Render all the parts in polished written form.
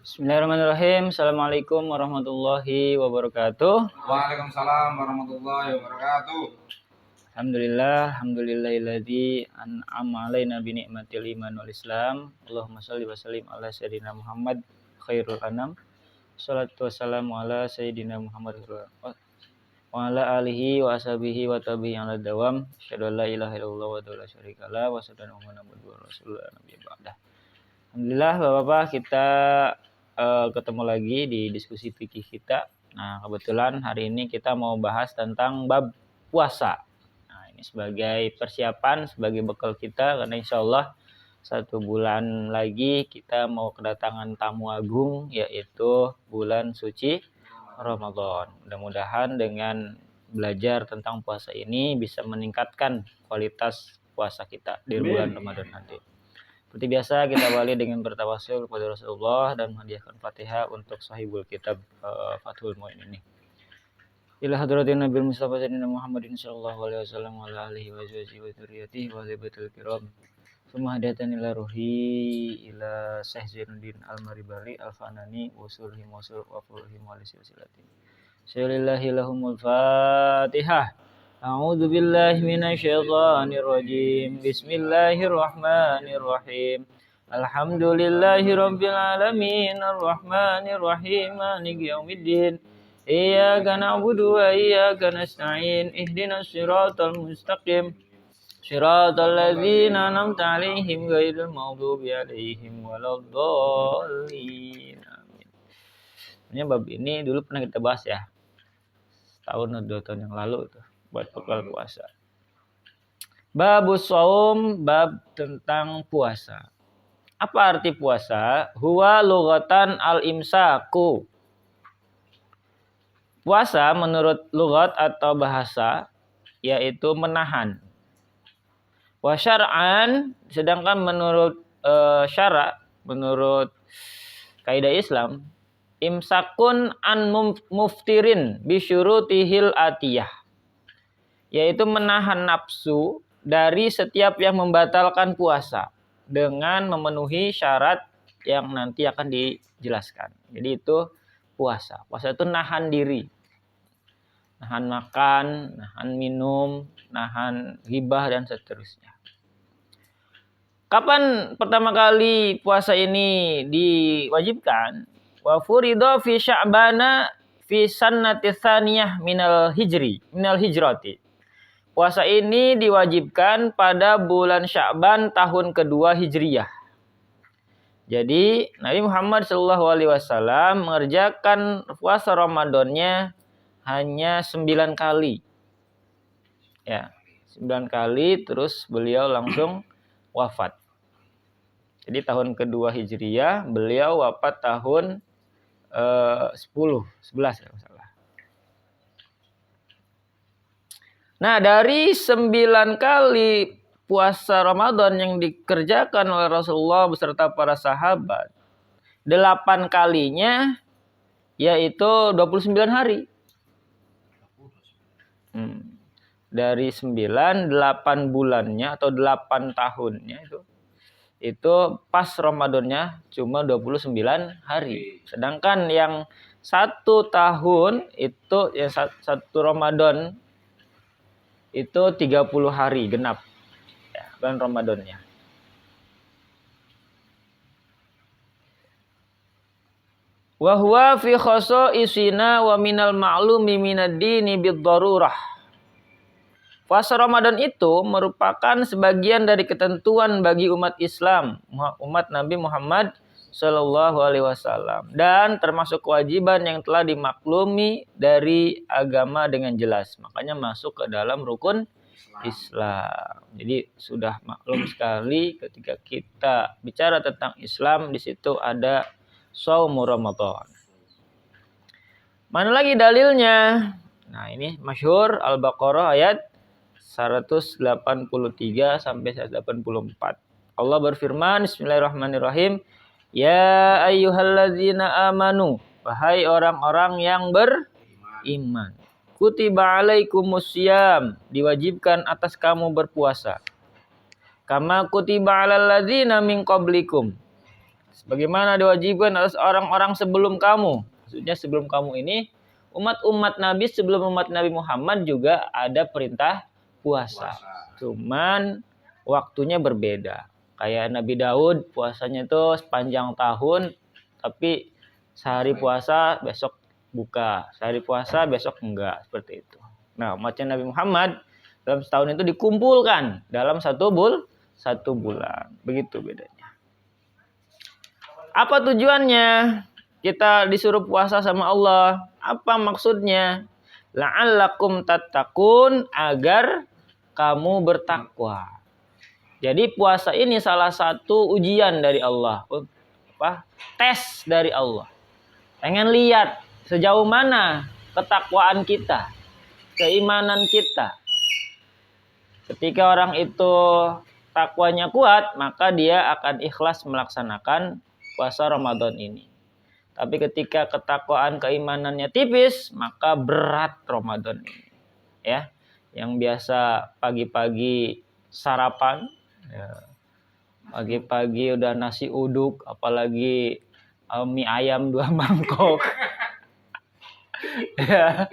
Bismillahirrahmanirrahim. Assalamualaikum warahmatullahi wabarakatuh. Waalaikumsalam warahmatullahi wabarakatuh. Alhamdulillahilladzi an'ama alaina bi ni'matil iman wal islam. Allahumma shalli wa sallim ala sayyidina Muhammad khairul anam. Shalatu wassalamu ala sayyidina Muhammad wa ala alihi wa ashabihi wa tabi'in ala dawam. Asyhadu an la ilaha illallah wa la syarika lah wa asyhadu anna Muhammadan rasulullah nabiyyi ba'dah. Alhamdulillah Bapak-bapak, kita ketemu lagi di diskusi fikih kita. Nah, kebetulan hari ini kita mau bahas tentang bab puasa. Nah, ini sebagai persiapan, sebagai bekal kita, karena insya Allah 1 bulan lagi kita mau kedatangan tamu agung, yaitu bulan suci Ramadan. Mudah-mudahan dengan belajar tentang puasa ini bisa meningkatkan kualitas puasa kita di bulan Ramadan nanti. Seperti biasa kita awali dengan bertawasul kepada Rasulullah dan menghadiahkan Fatihah untuk sahibul kitab Fathul Muin ini. Ila hadratin Nabi Mustafa sayyidina Muhammadin sallallahu alaihi wasallam wa ala alihi wa sahbihi wa dzurriyyatihi wa zibatul kiram. Summa hadatan ila ruhi ila Syekh Zainuddin Al-Maribali Al-Fanani usulhim wa furhim wa silsilatin. Syalillahi lahumul Fatihah. A'udzu billahi minasyaitonir rajim. Bismillahirrahmanirrahim. Alhamdulillahirabbil alamin arrahmanir rahim maliki yaumiddin. Iyyaka na'budu wa iyyaka nasta'in. Ihdinas siratal mustaqim. Siratal ladzina an'amta 'alaihim ghairil maghdubi 'alaihim waladdallin. Amin. Ini bab ini dulu pernah kita bahas ya. Tahun atau 2 tahun yang lalu tuh. Buat bekal puasa. Babus shaum, bab tentang puasa. Apa arti puasa? Huwa lughatan al-imsaku. Puasa menurut lughat atau bahasa yaitu menahan. Wa syar'an, sedangkan menurut syara, menurut kaidah Islam, imsakun an muftirin bisyurutihil atiyah. Yaitu menahan nafsu dari setiap yang membatalkan puasa dengan memenuhi syarat yang nanti akan dijelaskan. Jadi itu puasa. Puasa itu nahan diri. Nahan makan, nahan minum, nahan ghibah dan seterusnya. Kapan pertama kali puasa ini diwajibkan? Wa furidha fi Sya'bana fi sannati tsaniyah minal hijrati. Puasa ini diwajibkan pada bulan Sya'ban tahun kedua Hijriyah. Jadi Nabi Muhammad SAW mengerjakan puasa Ramadannya hanya 9 kali. Ya, 9 kali terus beliau langsung wafat. Jadi tahun kedua Hijriyah beliau wafat tahun 11 kalau salah. Nah, dari 9 kali puasa Ramadan yang dikerjakan oleh Rasulullah beserta para sahabat, 8 kalinya yaitu 29 hari. Dari 9, 8 bulannya atau 8 tahunnya itu pas Ramadannya cuma 29 hari. Sedangkan yang 1 tahun itu yang 1 Ramadan itu 30 hari genap ya, bulan Ramadannya. Wa huwa fi khasa'isina wa minal ma'lumi minad dini bid-darurah. Puasa Ramadan itu merupakan sebagian dari ketentuan bagi umat Islam, umat Nabi Muhammad Sallallahu Alaihi Wasallam, dan termasuk kewajiban yang telah dimaklumi dari agama dengan jelas. Makanya masuk ke dalam rukun Islam. Jadi sudah maklum sekali ketika kita bicara tentang Islam, di situ ada shaum Ramadan. Mana lagi dalilnya? Nah, ini masyhur Al-Baqarah ayat 183 sampai 184. Allah berfirman, Bismillahirrahmanirrahim. Ya ayyuhalladzina amanu, wahai orang-orang yang beriman. Kutiba alaikumussyam, diwajibkan atas kamu berpuasa. Kama kutiba alal ladzina min qablikum, sebagaimana diwajibkan atas orang-orang sebelum kamu. Maksudnya sebelum kamu ini umat-umat Nabi sebelum umat Nabi Muhammad juga ada perintah puasa. Cuman waktunya berbeda. Kayak Nabi Daud puasanya itu sepanjang tahun, tapi sehari puasa besok buka, sehari puasa besok enggak, seperti itu. Nah, umatnya Nabi Muhammad dalam setahun itu dikumpulkan dalam satu bulan. Begitu bedanya. Apa tujuannya? Kita disuruh puasa sama Allah. Apa maksudnya? La'allakum tattaqun, agar kamu bertakwa. Jadi puasa ini salah satu ujian dari Allah. Tes dari Allah. Pengen lihat sejauh mana ketakwaan kita, keimanan kita. Ketika orang itu takwanya kuat, maka dia akan ikhlas melaksanakan puasa Ramadan ini. Tapi ketika ketakwaan keimanannya tipis, maka berat Ramadan ini. Ya, yang biasa pagi-pagi sarapan, ya, pagi-pagi udah nasi uduk, apalagi mie ayam 2 mangkok. Ya,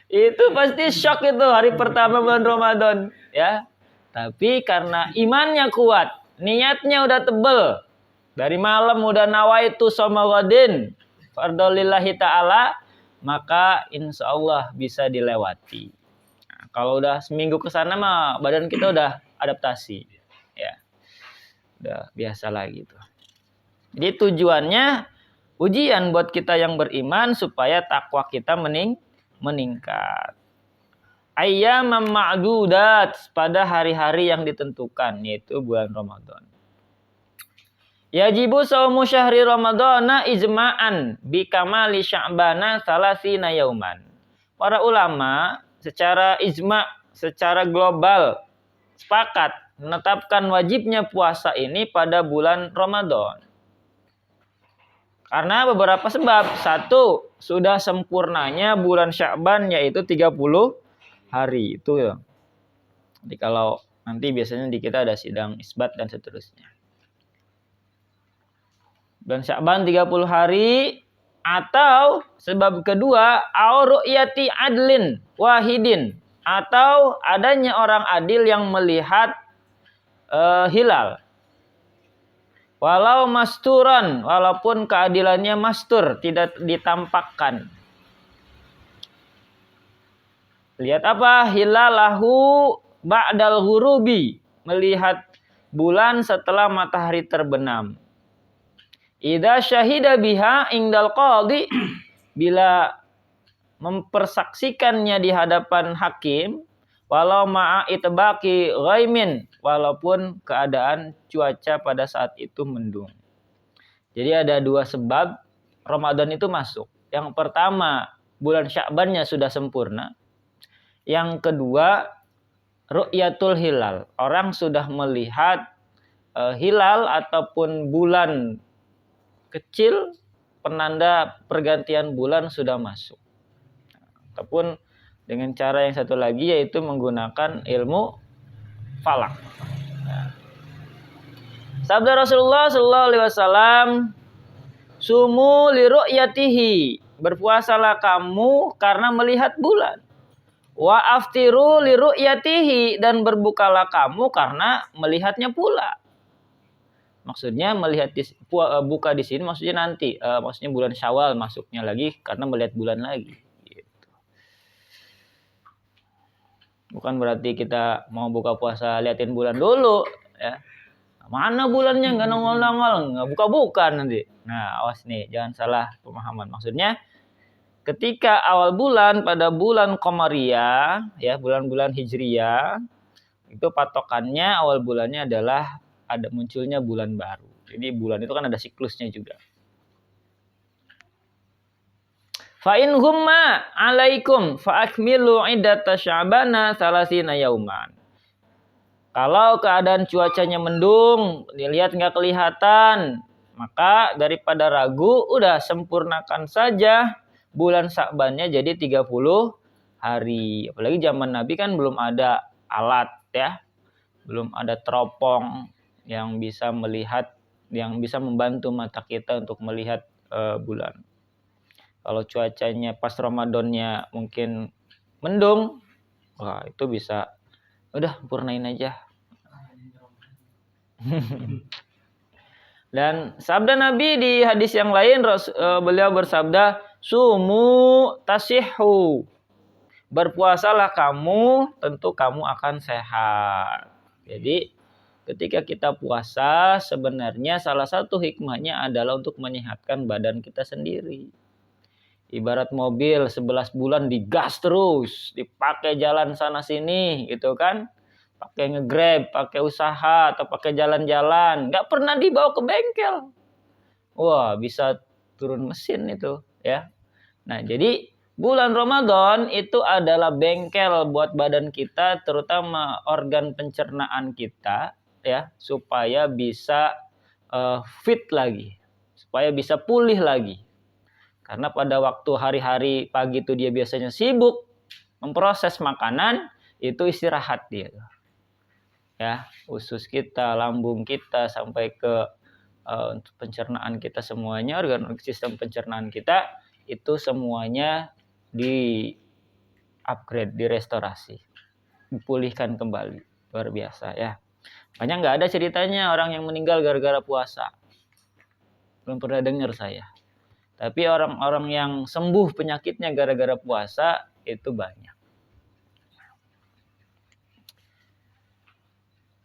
itu pasti shock itu hari pertama bulan Ramadan, ya. Tapi karena imannya kuat, niatnya udah tebel, dari malam udah nawaitu shoma ghadin fardolillahi ta'ala, maka insya Allah bisa dilewati. Nah, kalau udah seminggu ke sana mah badan kita udah adaptasi, ya, udah biasa lagi tuh. Jadi tujuannya ujian buat kita yang beriman supaya takwa kita meningkat. Ayyamam ma'dudat, pada hari-hari yang ditentukan, yaitu bulan Ramadan. Yajibu shaumu syahri ramadhana ijma'an bi kamali sya'bana salasina yauman. Para ulama secara ijma', secara global sepakat menetapkan wajibnya puasa ini pada bulan Ramadan. Karena beberapa sebab. Satu, sudah sempurnanya bulan Sya'ban, yaitu 30 hari. Itu ya. Jadi kalau nanti biasanya di kita ada sidang isbat dan seterusnya. Bulan Sya'ban 30 hari. Atau sebab kedua, au ru'yati adlin wahidin. Atau adanya orang adil yang melihat hilal. Walau masturan, walaupun keadilannya mastur, tidak ditampakkan. Lihat apa? Hilalahu ba'dal ghurubi, melihat bulan setelah matahari terbenam. Idza syahida biha indal qadhi, bila mempersaksikannya di hadapan hakim, walau ma'a itbaqi ghaimin, walaupun keadaan cuaca pada saat itu mendung. Jadi ada 2 sebab Ramadan itu masuk. Yang pertama, bulan Sya'bannya sudah sempurna. Yang kedua, ru'yatul hilal. Orang sudah melihat hilal ataupun bulan kecil, penanda pergantian bulan sudah masuk. Ataupun dengan cara yang satu lagi, yaitu menggunakan ilmu falak. Sabda Rasulullah sallallahu alaihi wasallam, sumu li ru'yatihi, berpuasalah kamu karena melihat bulan. Wa aftiru li ru'yatihi, dan berbukalah kamu karena melihatnya pula. Maksudnya melihat buka di sini maksudnya nanti, maksudnya bulan Syawal masuknya lagi karena melihat bulan lagi. Bukan berarti kita mau buka puasa liatin bulan dulu, ya. Mana bulannya, nggak nongol-nongol, nggak buka-buka nanti. Nah, awas nih, jangan salah pemahaman. Maksudnya ketika awal bulan pada bulan Qamariyah, ya, bulan-bulan Hijriyah, itu patokannya awal bulannya adalah ada munculnya bulan baru. Jadi bulan itu kan ada siklusnya juga. Fa in humma alaikum fa akmilu iddata sya'bana salasina yauman. Kalau keadaan cuacanya mendung, dilihat nggak kelihatan, maka daripada ragu, udah sempurnakan saja bulan Sya'bannya jadi 30 hari. Apalagi zaman Nabi kan belum ada alat, ya. Belum ada teropong yang bisa melihat yang bisa membantu mata kita untuk melihat bulan. Kalau cuacanya pas Ramadannya mungkin mendung, wah itu bisa udah purnain aja. Dan sabda Nabi di hadis yang lain, beliau bersabda, sumu tasihhu. Berpuasalah kamu, tentu kamu akan sehat. Jadi ketika kita puasa, sebenarnya salah satu hikmahnya adalah untuk menyehatkan badan kita sendiri. Ibarat mobil 11 bulan digas terus, dipakai jalan sana sini gitu kan. Pakai nge-grab, pakai usaha, atau pakai jalan-jalan. Nggak pernah dibawa ke bengkel. Wah, bisa turun mesin itu ya. Nah, jadi bulan Ramadan itu adalah bengkel buat badan kita, terutama organ pencernaan kita ya, supaya bisa fit lagi, supaya bisa pulih lagi. Karena pada waktu hari-hari pagi itu dia biasanya sibuk memproses makanan, itu istirahat dia. Ya, usus kita, lambung kita sampai ke pencernaan kita semuanya, organ sistem pencernaan kita itu semuanya di upgrade, direstorasi, dipulihkan kembali. Luar biasa ya. Makanya nggak ada ceritanya orang yang meninggal gara-gara puasa. Belum pernah dengar saya. Tapi orang-orang yang sembuh penyakitnya gara-gara puasa itu banyak.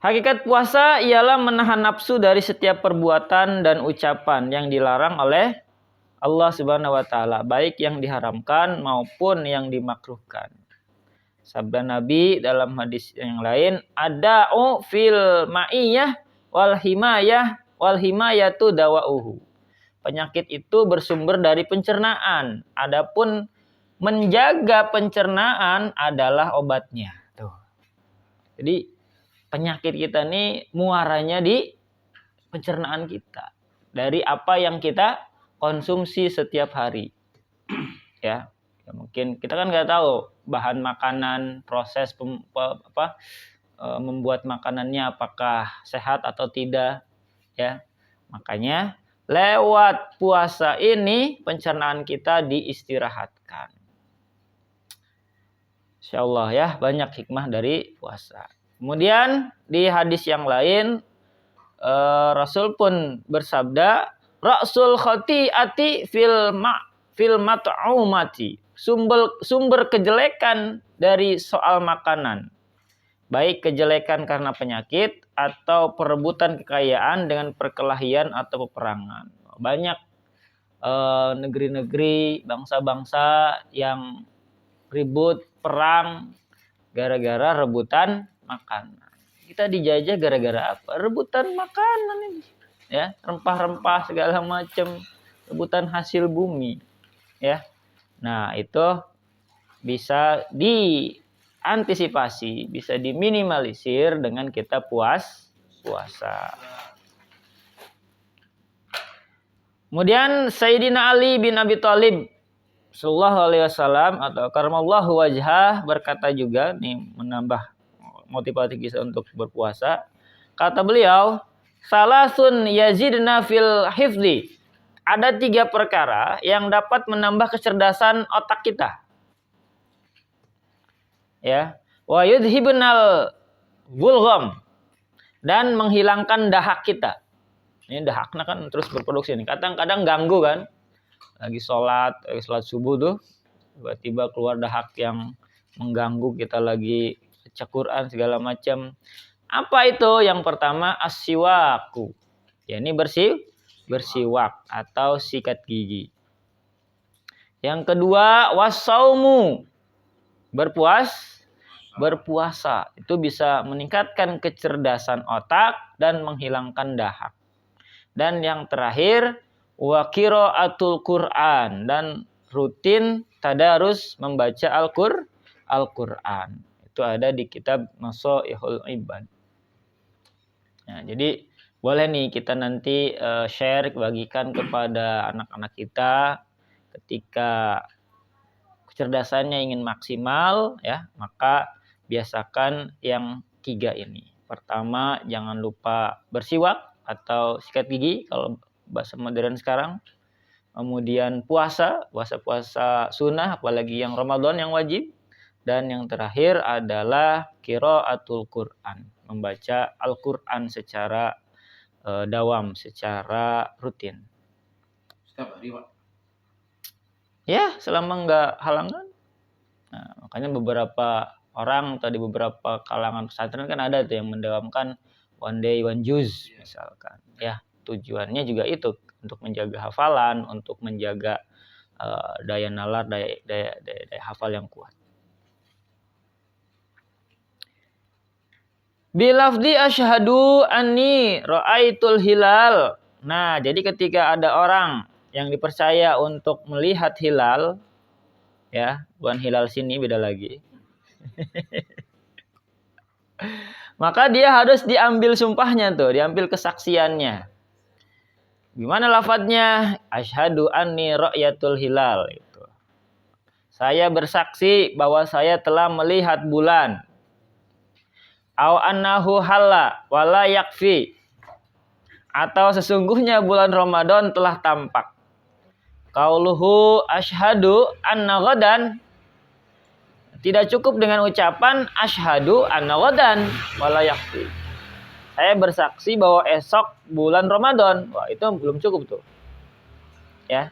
Hakikat puasa ialah menahan nafsu dari setiap perbuatan dan ucapan yang dilarang oleh Allah Subhanahu wa taala, baik yang diharamkan maupun yang dimakruhkan. Sabda Nabi dalam hadis yang lain, ada'u fil ma'iyah wal himayatu dawa'uhu. Penyakit itu bersumber dari pencernaan. Adapun menjaga pencernaan adalah obatnya. Tuh. Jadi penyakit kita ini muaranya di pencernaan kita. Dari apa yang kita konsumsi setiap hari. Ya, mungkin kita kan nggak tahu bahan makanan, proses membuat makanannya apakah sehat atau tidak. Ya, makanya lewat puasa ini pencernaan kita diistirahatkan. Insyaallah ya, banyak hikmah dari puasa. Kemudian di hadis yang lain Rasul pun bersabda, Ra'sul khati'ati fil mat'umati. Sumber kejelekan dari soal makanan. Baik kejelekan karena penyakit atau perebutan kekayaan dengan perkelahian atau peperangan. Banyak negeri-negeri, bangsa-bangsa yang ribut, perang gara-gara rebutan makanan. Kita dijajah gara-gara apa? Rebutan makanan ini. Ya, rempah-rempah segala macam, rebutan hasil bumi. Ya. Nah, itu bisa diantisipasi, bisa diminimalisir dengan kita puasa. Kemudian Sayyidina Ali bin Abi Thalib sallallahu alaihi wasallam atau karamallahu wajhah berkata juga nih, menambah motivasi kita untuk berpuasa. Kata beliau, salasun yazidna fil hifzi. Ada 3 perkara yang dapat menambah kecerdasan otak kita. Ya, wa yudhibnal bulgham, dan menghilangkan dahak kita. Ini dahaknya kan terus berproduksi nih. Kadang-kadang ganggu kan. Lagi sholat subuh tuh tiba-tiba keluar dahak yang mengganggu kita, lagi baca Quran segala macam. Apa itu? Yang pertama as-siwaku. Ya, ini bersiwak atau sikat gigi. Yang kedua wasaumu. Berpuasa. Itu bisa meningkatkan kecerdasan otak dan menghilangkan dahak. Dan yang terakhir wa qiraatul Quran, dan rutin tadarus membaca Al-Quran. Itu ada di kitab Nasaihul Ibad. Nah, jadi boleh nih kita nanti share, bagikan kepada anak-anak kita ketika kecerdasannya ingin maksimal ya, maka biasakan yang 3 ini. Pertama, jangan lupa bersiwak. atau sikat gigi kalau bahasa modern sekarang. Kemudian puasa sunnah, apalagi yang Ramadan yang wajib. Dan yang terakhir adalah qiraatul Quran, membaca Al-Quran secara dawam, secara rutin. Setiap hari, Pak. Ya, selama nggak halangan. Nah, makanya beberapa orang atau di beberapa kalangan pesantren kan ada tuh yang mendawamkan one day one juz misalkan. Ya, tujuannya juga itu untuk menjaga hafalan, untuk menjaga daya nalar, daya hafal yang kuat. Bilafdi asyhadu anni ra'aitul hilal. Nah, jadi ketika ada orang yang dipercaya untuk melihat hilal, ya, bukan hilal sini, beda lagi. Maka dia harus diambil sumpahnya tuh, diambil kesaksiannya. Gimana lafadznya? Asyhadu anni ra'yatul hilal itu. Saya bersaksi bahwa saya telah melihat bulan. Au annahu halla wala yakfi. Atau sesungguhnya bulan Ramadan telah tampak. Qauluhu asyhadu anna ghadan. Tidak cukup dengan ucapan asyhadu anna ghadan wala yakfi. Saya bersaksi bahwa esok bulan Ramadan. Wah, itu belum cukup tuh. Ya.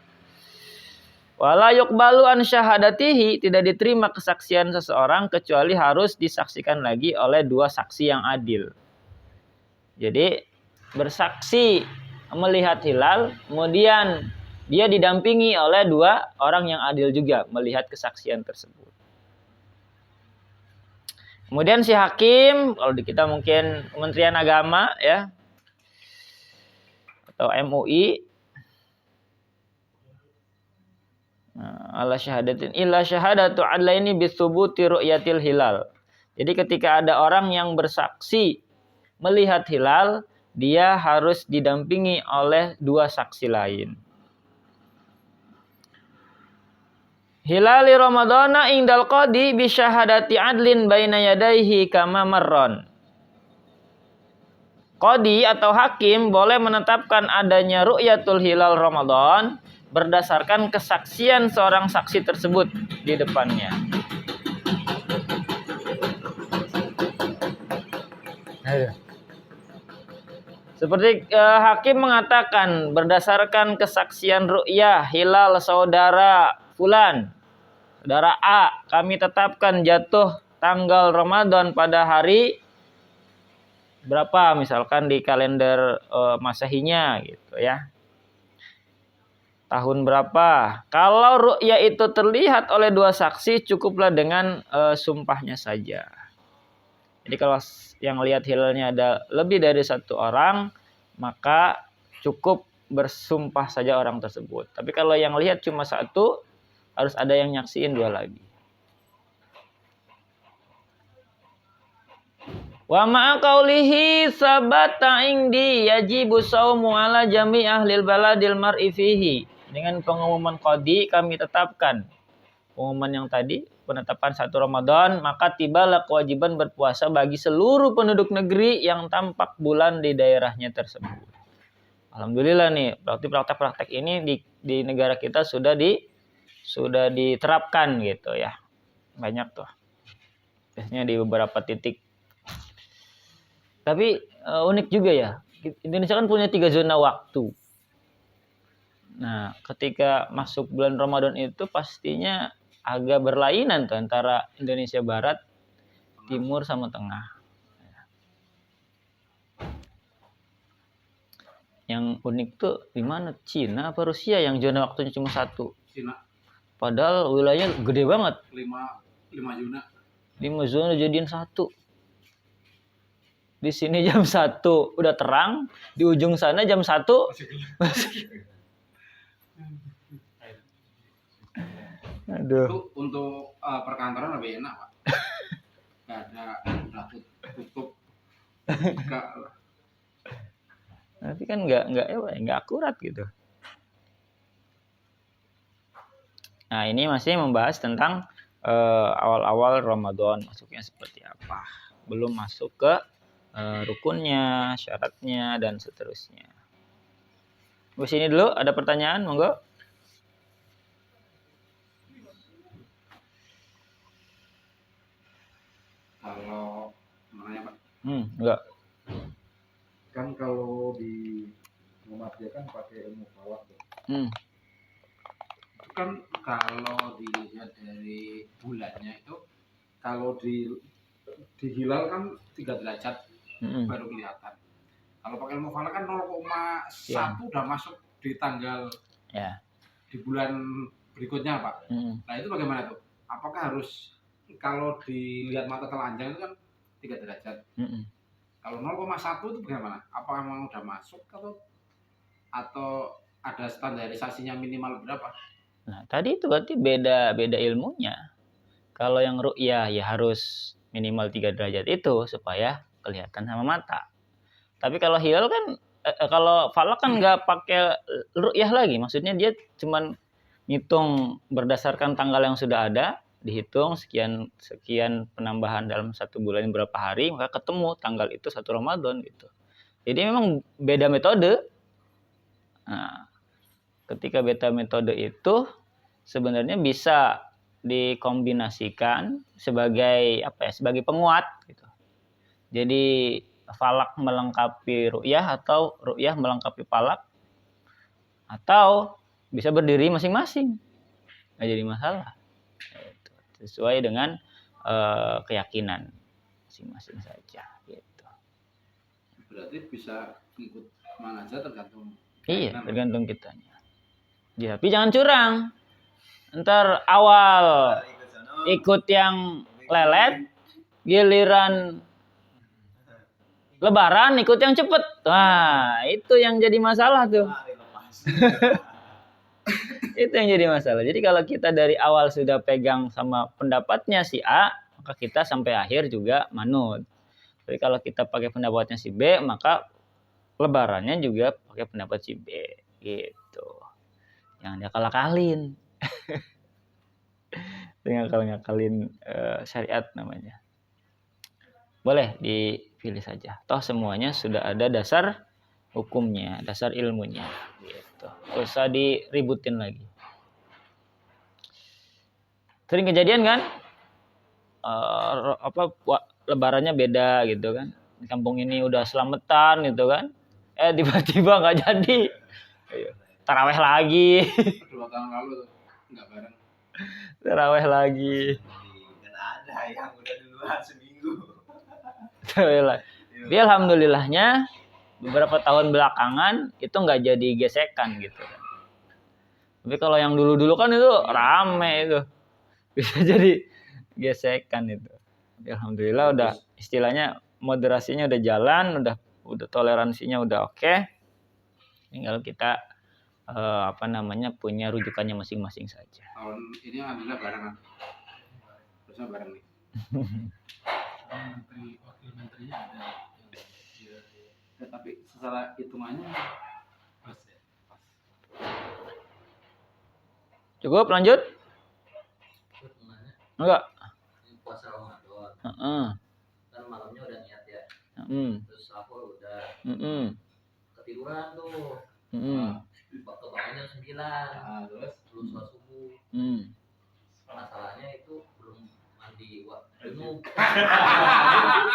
Wala yuqbalu an syahadatihi, tidak diterima kesaksian seseorang kecuali harus disaksikan lagi oleh dua saksi yang adil. Jadi bersaksi melihat hilal, kemudian dia didampingi oleh dua orang yang adil juga melihat kesaksian tersebut. Kemudian si hakim, kalau di kita mungkin Kementerian Agama ya, atau MUI, ala syahadatin illa syahadatu adlaini bitsubuti ru'yatil hilal. Jadi ketika ada orang yang bersaksi melihat hilal, dia harus didampingi oleh dua saksi lain. Hilali Ramadana indal qadi bi syahadati adlin baina yadaihi kama marron. Qadi atau hakim boleh menetapkan adanya ru'yatul hilal Ramadan berdasarkan kesaksian seorang saksi tersebut di depannya. Seperti hakim mengatakan berdasarkan kesaksian ru'yah hilal saudara fulan, saudara A, kami tetapkan jatuh tanggal Ramadan pada hari berapa misalkan di kalender Masehinya gitu ya. Tahun berapa? Kalau ru'yah itu terlihat oleh dua saksi, cukuplah dengan sumpahnya saja. Jadi kalau yang lihat hilalnya ada lebih dari satu orang, maka cukup bersumpah saja orang tersebut. Tapi kalau yang lihat cuma satu, harus ada yang nyaksiin dua lagi. Wa ma'a qaulihi sabata indi yajibu shaumu ala jami' ahlil baladil mar'i fihi. Dengan pengumuman qadi kami tetapkan pengumuman yang tadi, penetapan 1 Ramadan, maka tibalah kewajiban berpuasa bagi seluruh penduduk negeri yang tampak bulan di daerahnya tersebut. Alhamdulillah nih, berarti praktek-praktek ini di negara kita sudah diterapkan gitu ya. Banyak tuh. Biasanya di beberapa titik. Tapi unik juga ya. Indonesia kan punya 3 zona waktu. Nah, ketika masuk bulan Ramadan itu pastinya agak berlainan tuh antara Indonesia Barat, Timur sama Tengah. Yang unik tuh di mana? Cina apa Rusia yang zona waktunya cuma 1? Cina. Padahal wilayahnya gede banget. 5 zona. 5 zona jadian 1. Di sini jam 1 udah terang, di ujung sana jam 1 Aduh. Itu untuk perkantoran lebih enak, Pak. Gak ada tutup. Tapi kan nggak akurat gitu. Nah, ini masih membahas tentang awal-awal Ramadan masuknya seperti apa. Belum masuk ke rukunnya, syaratnya, dan seterusnya. Di sini dulu ada pertanyaan, monggo. Kalau menanya Pak, Enggak. Kan kalau di Muhammadiyah kan pakai ilmu falak tuh. itu kan kalau dilihat dari bulannya itu, kalau di hilal kan 3 derajat baru kelihatan. Kalau pakai ilmu falak kan 0,1 udah masuk di tanggal Ya. di bulan berikutnya Pak. Nah itu bagaimana tuh? Apakah harus kalau dilihat mata telanjang itu kan 3 derajat. Kalau 0,1 itu bagaimana? Apakah memang udah masuk atau ada standarisasinya minimal berapa? Nah, tadi itu berarti beda ilmunya. Kalau yang ru'yah ya harus minimal 3 derajat itu supaya kelihatan sama mata. Tapi kalau hilal kan kalau falak kan nggak pakai ru'yah lagi. Maksudnya dia cuman ngitung berdasarkan tanggal yang sudah ada, dihitung sekian penambahan dalam 1 bulan berapa hari, maka ketemu tanggal itu 1 Ramadan gitu. Jadi memang beda metode. Nah, ketika beda metode itu sebenarnya bisa dikombinasikan sebagai sebagai penguat gitu. Jadi falak melengkapi ru'yah atau ru'yah melengkapi falak, atau bisa berdiri masing-masing, nggak jadi masalah. Sesuai dengan keyakinan masing-masing saja gitu. Berarti bisa ikut mana aja tergantung. Iya, tergantung kitanya. Ya, tapi jangan curang. Ntar awal ikut yang lelet, giliran Lebaran ikut yang cepet. Wah, itu yang jadi masalah tuh. Itu yang jadi masalah. Jadi kalau kita dari awal sudah pegang sama pendapatnya si A, maka kita sampai akhir juga manut. Tapi kalau kita pakai pendapatnya si B, maka Lebarannya juga pakai pendapat si B. Gitu. Jangan diakal-akalin. Dengan ngakal-ngakalin syariat namanya. Boleh dipilih saja. Toh semuanya sudah ada dasar hukumnya, dasar ilmunya. Gitu. Gak usah diributin lagi. Sering kejadian kan? Lebarannya beda gitu kan? Di kampung ini udah selamatan gitu kan? Tiba-tiba nggak jadi. Taraweh lagi. 2 tahun lalu tuh nggak bareng. Taraweh lagi. Dan ada yang udah duluan seminggu. Dia alhamdulillahnya beberapa tahun belakangan itu nggak jadi gesekan gitu kan. Tapi kalau yang dulu-dulu kan itu rame itu, bisa jadi gesekan itu. Tapi alhamdulillah udah istilahnya moderasinya udah jalan, udah toleransinya udah oke. Tinggal kita punya rujukannya masing-masing saja. Tahun ini alhamdulillah barengan. Terusnya bareng nih. Wakil menterinya ada. Tapi secara hitungannya pas ya. Cukup lanjut? Enggak. Puasa Ramadan. Kan malamnya udah niat ya. Terus sahur udah. Ketiduran tuh. Kebangun jam 9. Terus belum sholat subuh. Masalahnya itu belum mandi junub.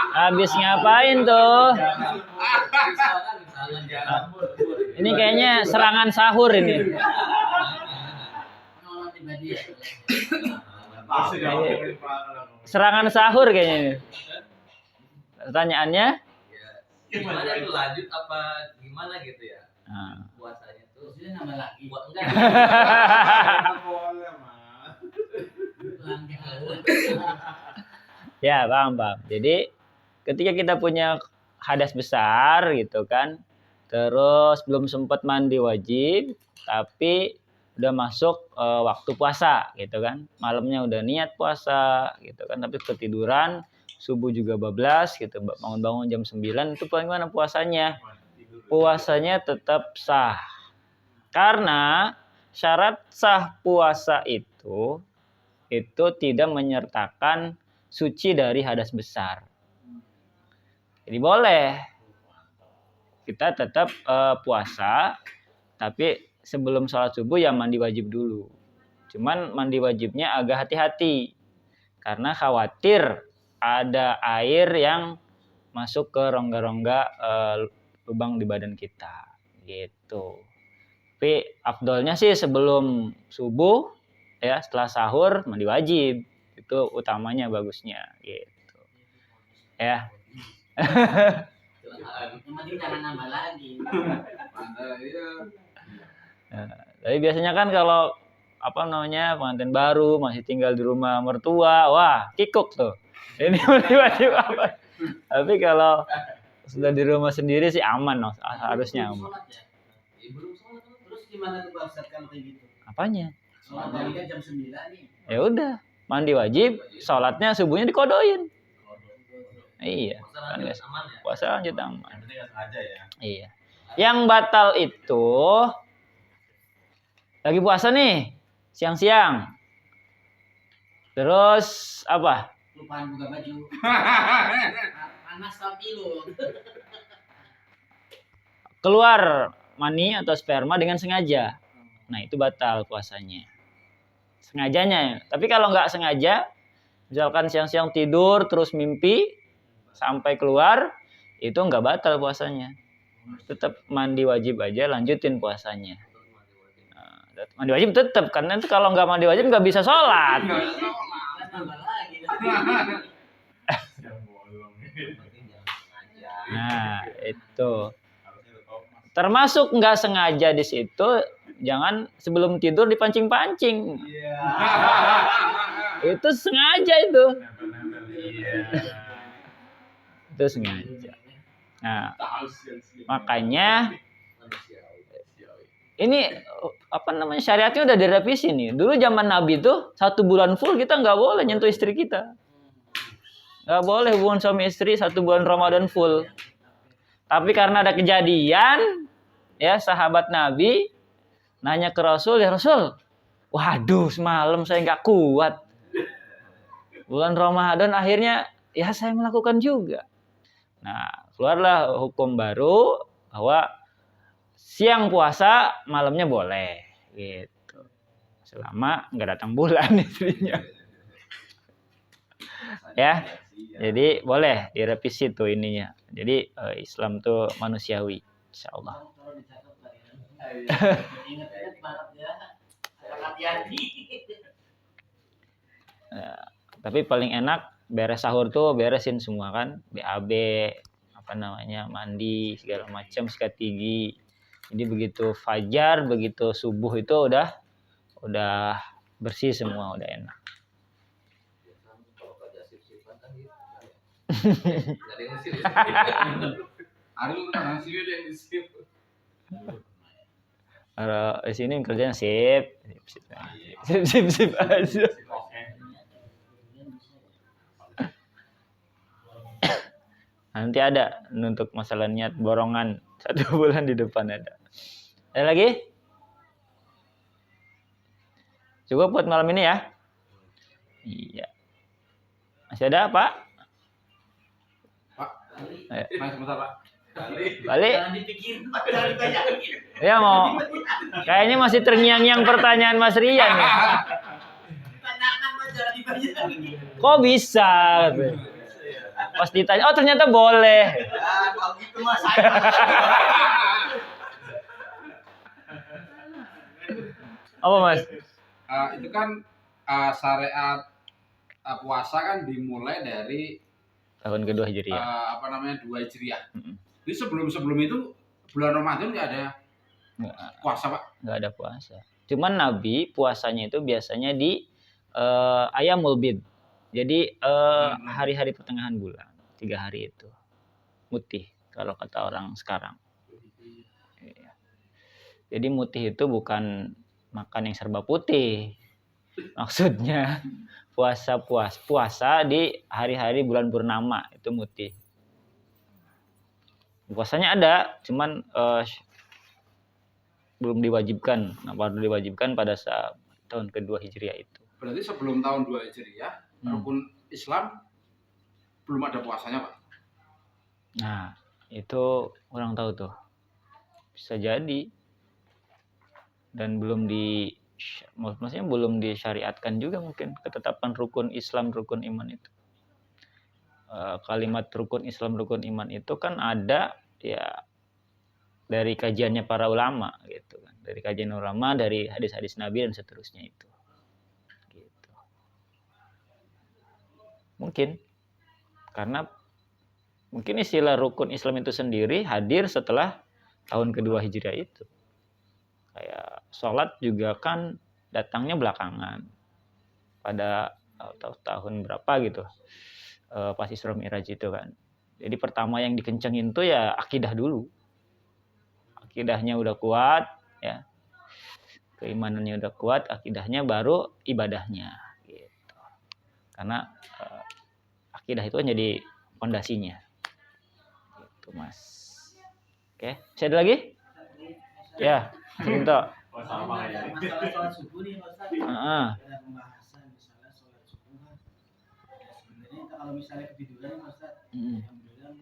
Habis ngapain tuh? Ini kayaknya serangan sahur ini. Serangan sahur kayaknya ini. Pertanyaannya? Gimana tuh, lanjut apa gimana gitu ya? Puasanya tuh sudah nambah lagi. Enggak. Ya, paham. Jadi ketika kita punya hadas besar gitu kan, terus belum sempat mandi wajib, tapi udah masuk waktu puasa gitu kan, malamnya udah niat puasa gitu kan, tapi ketiduran, subuh juga bablas gitu, bangun-bangun jam 9, itu bagaimana puasanya? Puasanya tetap sah. Karena syarat sah puasa itu tidak menyertakan suci dari hadas besar. Jadi boleh kita tetap puasa, tapi sebelum sholat subuh ya mandi wajib dulu. Cuman mandi wajibnya agak hati-hati karena khawatir ada air yang masuk ke rongga-rongga lubang di badan kita gitu. Tapi afdolnya sih sebelum subuh ya, setelah sahur mandi wajib. Itu utamanya bagusnya gitu. Ya. Yang penting jangan nambah lagi. Tapi biasanya kan kalau pengantin baru masih tinggal di rumah mertua, wah kikuk tuh. Ini wajib apa? Tapi kalau sudah di rumah sendiri sih aman, harusnya aman. Belum sholat terus gimana tuh Pak Ustaz kalau kayak gitu? Apanya? Sholat kan jam 9 nih. Ya udah, mandi wajib, sholatnya subuhnya dikodoin. Iya. Kan Aman ya? puasa lanjut aman. Berarti nggak sengaja ya? Iya. Yang batal itu lagi puasa nih, siang-siang. Terus apa? Lupaan buka baju. Panas tapi lu. Keluar mani atau sperma dengan sengaja. Nah, itu batal puasanya. Sengajanya. Tapi kalau nggak sengaja, misalkan siang-siang tidur terus mimpi sampai keluar, itu nggak batal puasanya. Tetap mandi wajib aja, lanjutin puasanya. Nah, mandi wajib tetap, karena itu kalau nggak mandi wajib nggak bisa sholat. Nah, itu. Termasuk nggak sengaja di situ, jangan sebelum tidur dipancing-pancing. Itu sengaja itu. Itu sengaja. Nah, makanya ini syariatnya udah direvisi nih. Dulu zaman Nabi tuh 1 bulan full kita nggak boleh nyentuh istri kita. Nggak boleh hubungan suami istri 1 bulan Ramadan full. Tapi karena ada kejadian, ya sahabat Nabi nanya ke Rasul, ya Rasul, waduh semalam saya nggak kuat. Bulan Ramadan akhirnya ya saya melakukan juga. Nah, keluarlah hukum baru bahwa siang puasa, malamnya boleh, gitu. Selama nggak datang bulan istrinya. Ya, jadi boleh direvisi tuh ininya. Jadi Islam tuh manusiawi, insya Allah. Tapi paling enak beres sahur tuh beresin semua kan, BAB, mandi segala macam, sikat gigi. Jadi begitu fajar, begitu subuh itu udah bersih semua, udah enak. Kalau di sini kerjanya sip aja. Nanti ada untuk masalah niat borongan 1 bulan di depan ada. Ada lagi? Cukup buat malam ini ya? Iya. Masih ada Pak? Pak, sebentar Pak. Balik. Jangan dipikirin, jangan dibayangin. Ya mau. Kayaknya masih terngiang-ngiang pertanyaan Mas Rian ya. Tanyakan mah jangan dibayangin. Kok bisa? Pas ditanya, oh ternyata boleh. Ya, kalau gitu mah saya. Apa Mas? Itu kan syariat puasa kan dimulai dari Tahun kedua Hijriah. 2 Hijriah. Jadi sebelum itu bulan Ramadan nggak ada puasa Pak? Nggak ada puasa. Cuman Nabi puasanya itu biasanya di Ayyamul Bid. Jadi hari-hari pertengahan bulan, 3 hari itu mutih kalau kata orang sekarang. Jadi mutih itu bukan makan yang serba putih. Maksudnya puasa di hari-hari bulan purnama itu mutih. Puasanya ada, cuman belum diwajibkan. Baru diwajibkan pada saat tahun kedua Hijriah itu. Berarti sebelum tahun 2 Hijriah, rukun Islam belum ada puasanya Pak? Nah, itu kurang tahu tuh. Bisa jadi. Dan maksudnya belum disyariatkan juga mungkin ketetapan rukun Islam, rukun iman itu. Kalimat rukun Islam, rukun iman itu kan ada ya dari kajiannya para ulama gitu kan. Dari kajian ulama, dari hadis-hadis Nabi dan seterusnya itu. Gitu. Mungkin karena mungkin istilah rukun Islam itu sendiri hadir setelah tahun kedua Hijriah itu. Kayak sholat juga kan datangnya belakangan pada tahun berapa gitu, pas Isra Mi'raj itu kan. Jadi pertama yang dikencengin tuh ya akidah dulu, akidahnya udah kuat ya, keimanannya udah kuat, akidahnya baru ibadahnya gitu. Karena akidah itu kan jadi fondasinya gitu Mas. Oke, bisa ada lagi? Ya. Minta. Sama ya. Masalah sholat subuh nih Pak Ustaz. Ada pembahasan misalnya sholat subuh kan. Ya, sebenarnya kalau misalnya ketiduran Pak Ustaz, yang bilang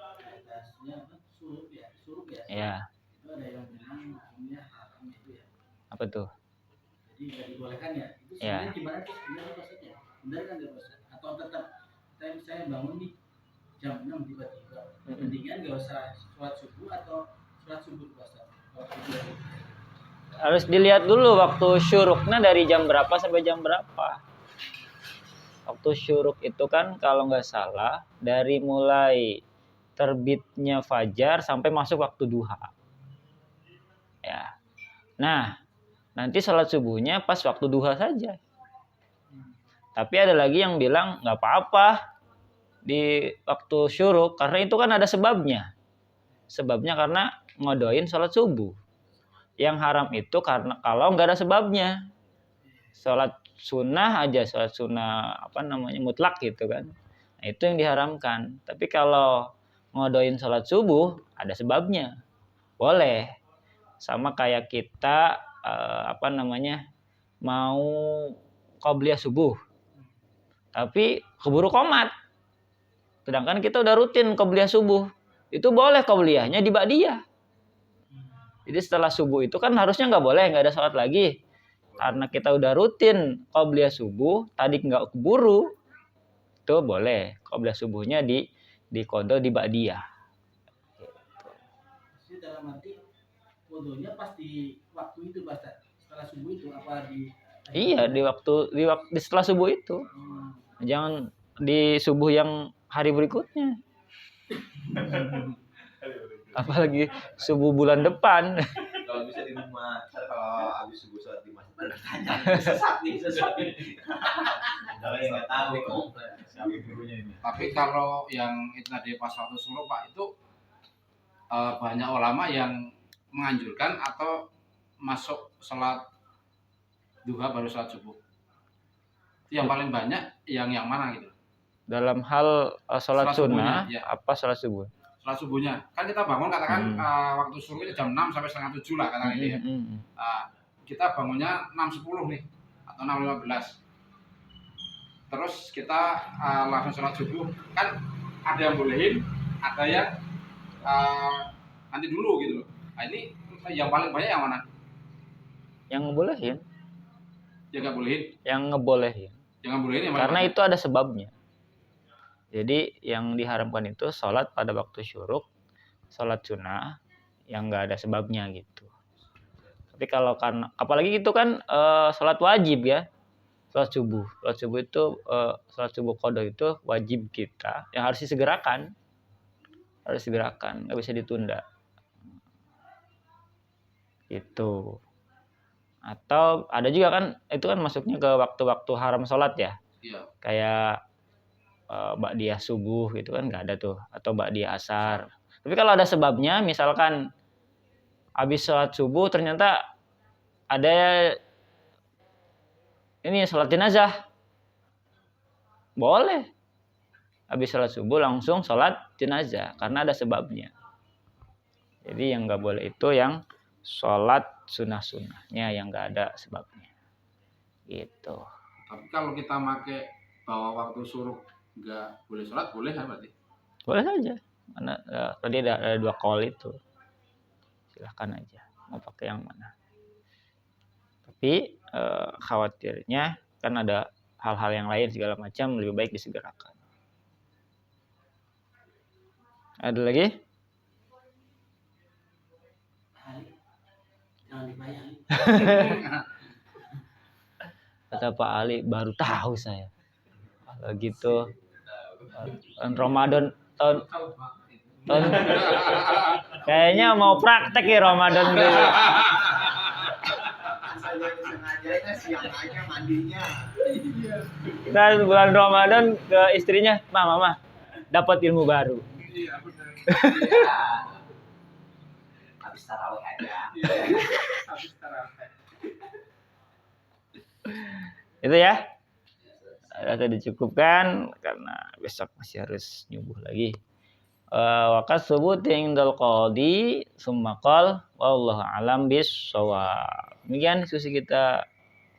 atasnya surup ya. Iya. Itu ada yang bilang hukumnya haram itu ya. Apa tuh? Jadi nggak dibolehkan ya. Itu sebenarnya gimana tuh sebenarnya Pak Ustaz ya? Benar kan ya Pak Ustaz? Atau tetap saya bangun nih jam 6 tiba-tiba. Mendingan nggak usah sholat subuh atau sholat subuh Pak Ustaz? Harus dilihat dulu waktu syuruknya dari jam berapa sampai jam berapa. Waktu syuruk itu kan kalau nggak salah dari mulai terbitnya fajar sampai masuk waktu duha. Ya. Nah, nanti sholat subuhnya pas waktu duha saja. Tapi ada lagi yang bilang nggak apa-apa di waktu syuruk karena itu kan ada sebabnya. Sebabnya karena ngodoin sholat subuh. Yang haram itu karena kalau nggak ada sebabnya. Sholat sunnah aja, sholat sunnah mutlak gitu kan. Nah, itu yang diharamkan. Tapi kalau ngodoin sholat subuh ada sebabnya, boleh. Sama kayak kita mau qobliyah subuh, tapi keburu qomat. Sedangkan kita udah rutin qobliyah subuh, itu boleh qobliyahnya di ba'diyah. Jadi setelah subuh itu kan harusnya nggak boleh, nggak ada sholat lagi. Karena kita udah rutin qobliyah subuh, tadi nggak keburu, itu boleh qobliyah subuhnya di qodho di ba'diyah. Jadi dalam arti qodhonya pas di waktu itu Pak Ustaz. Setelah subuh itu apa di? Iya, di setelah subuh itu. Jangan di subuh yang hari berikutnya. Apalagi subuh bulan depan. Kalau bisa di rumah, kalau habis subuh sholat di masjid. Sesat nih. Kalau yang nggak tahu, Tapi kalau yang itu tadi pas waktu suruh Pak itu banyak ulama yang menganjurkan atau masuk sholat duha baru sholat subuh. Itu yang paling banyak yang mana gitu? Dalam hal sholat sunnah, ya. apa sholat subuh? Sholat subuhnya kan kita bangun katakan waktu subuh itu jam 6 sampai setengah 7 lah katakan itu ya. Kita bangunnya 6.10 nih atau 6.15. Terus kita langsung sholat subuh kan ada yang bolehin, ada yang nanti dulu gitu loh. Nah ini yang paling banyak yang mana? Yang ngebolehin. Yang nggak bolehin? Yang ngebolehin. Yang bolehin yang karena itu ada sebabnya. Jadi yang diharamkan itu sholat pada waktu syuruk, sholat sunnah yang nggak ada sebabnya gitu. Tapi kalau karena apalagi itu kan sholat wajib ya, sholat subuh itu sholat subuh qodho itu wajib kita yang harus disegerakan, nggak bisa ditunda. Itu. Atau ada juga kan itu kan masuknya ke waktu-waktu haram sholat ya. Iya. Kayak ba'diyah subuh gitu kan nggak ada tuh, atau ba'diyah asar. Tapi kalau ada sebabnya, misalkan habis sholat subuh ternyata ada ini sholat jenazah, boleh habis sholat subuh langsung sholat jenazah karena ada sebabnya. Jadi yang nggak boleh itu yang sholat sunnah-sunnahnya yang nggak ada sebabnya gitu. Tapi kalau kita pakai bahwa waktu suruh nggak boleh sholat, boleh kan berarti? Boleh saja. Mana tadi ada 2 call itu. Silahkan aja mau pakai yang mana. Tapi khawatirnya kan ada hal-hal yang lain segala macam, lebih baik disegerakan. Ada lagi? Jangan dibayangin. Kata Pak Ali, baru tahu saya. Kalau gitu Ramadan tahun kayaknya mau praktek ya Ramadan dulu. Saya sengaja siang aja mandinya. Kita bulan Ramadan ke istrinya, mama dapat ilmu baru. Iya benar. Habis tarawih aja. Habis tarawih. Itu ya. Rasa dicukupkan karena besok masih harus nyubuh lagi. Wakas subut indal qadi summa qal wallahu alam bissawab. Demikian diskusi kita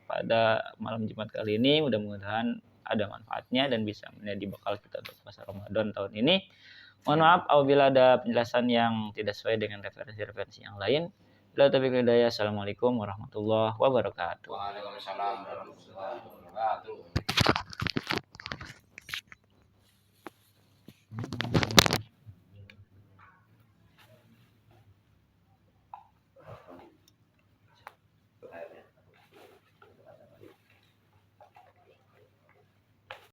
pada malam Jumat kali ini. Mudah-mudahan ada manfaatnya dan bisa menjadi bekal kita untuk puasa Ramadan tahun ini. Mohon maaf apabila ada penjelasan yang tidak sesuai dengan referensi-referensi yang lain. Bila taufiq hidayah. Assalamualaikum warahmatullahi wabarakatuh. Waalaikumsalam warahmatullahi wabarakatuh.